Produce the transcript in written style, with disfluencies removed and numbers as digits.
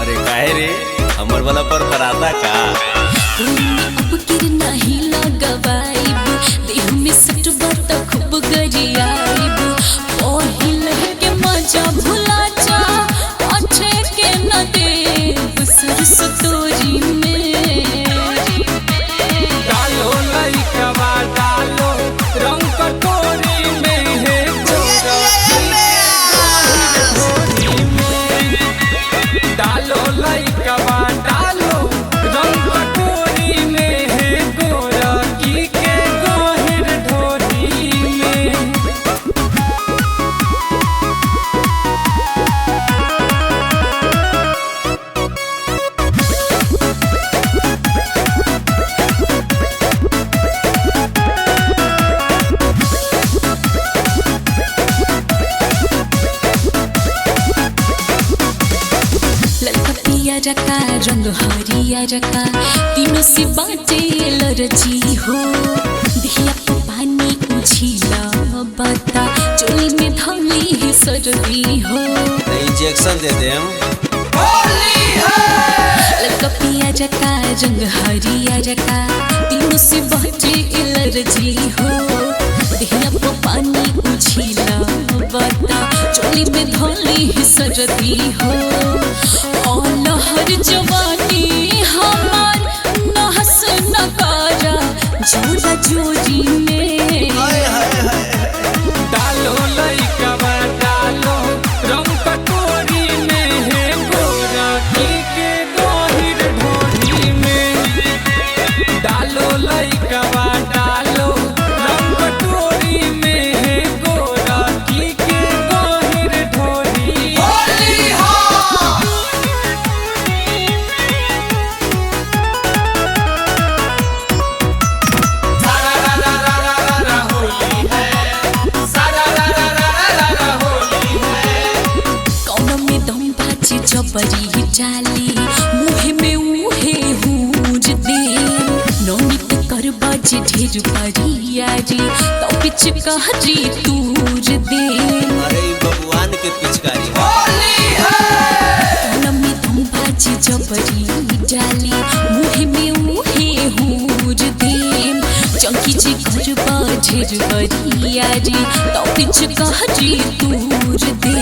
अरे काहे रे हमर वाला पर पराता का अब किर नहीं लगवाइब देह में सटबा त खूब गरियाइब पहिल के मजा भुला जा अच्छे के न देव सरस तोरी में डालो लइकवा डालो रंग कटोरी में है डालो लइकवा डालो रंग कटोरी में है गोरकी के गोहिर ढोरी में। रका रंग हरिया रका तीनों से बाटे लरजी हो दिया तो पानी उछीला बता चोली में धौली है सरदी हो इंजेक्शन दे देम लकपिया रका रंग हरिया रका तीनों से बाटे लरजी हो दिया तो पानी उछीला बता चोली में धौली है सरदी हो लहर जवानी हमार नहस नकारा जोरा जोरी में डालो लइकवा डालो रंग कटोरी में है गोरकी के गोहिर ढोरी में। डालो लइकवा डालो रंग कटोरी में है गोरकी के गोहिर ढोरी। जबरी डाली मुहे में उहे हूज दे नौनित कर बाजे ढेर परिया रे तो पिच कहरी तूर दे अरे भगवान के पिचकारी में तुम बाजे जबरी डाली मुहे में उहे हूज दे चौकी जी कर बाजे ढेर परिया रे तो पिच कहरी तूर दे